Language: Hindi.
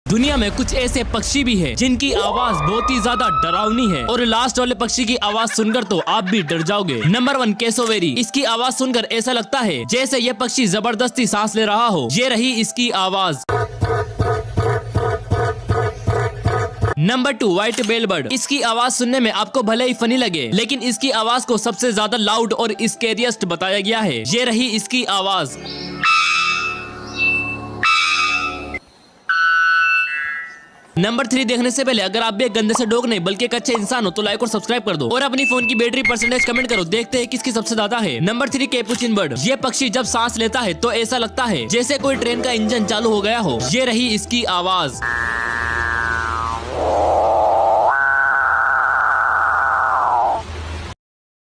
दुनिया में कुछ ऐसे पक्षी भी हैं जिनकी आवाज बहुत ही ज्यादा डरावनी है और लास्ट वाले पक्षी की आवाज सुनकर तो आप भी डर जाओगे। Number 1 cassowary. इसकी आवाज सुनकर ऐसा लगता है जैसे ये पक्षी जबरदस्ती सांस ले रहा हो। ये रही इसकी आवाज। Number 2 white bell bird. इसकी आवाज सुनने में आपको भले ही फनी लगे, लेकिन इसकी आवाज को सबसे ज्यादा लाउड और स्केरियस्ट बताया गया है। ये रही इसकी आवाज। नंबर 3 देखने से पहले अगर आप भी एक गंदे से डॉग नहीं बल्कि एक अच्छे इंसान हो तो लाइक और सब्सक्राइब कर दो और अपनी फोन की बैटरी परसेंटेज कमेंट करो। देखते हैं किसकी सबसे ज्यादा है। Number 3 Capuchin bird. ये पक्षी जब सांस लेता है तो ऐसा लगता है जैसे कोई ट्रेन का इंजन चालू हो गया हो। ये रही इसकी आवाज।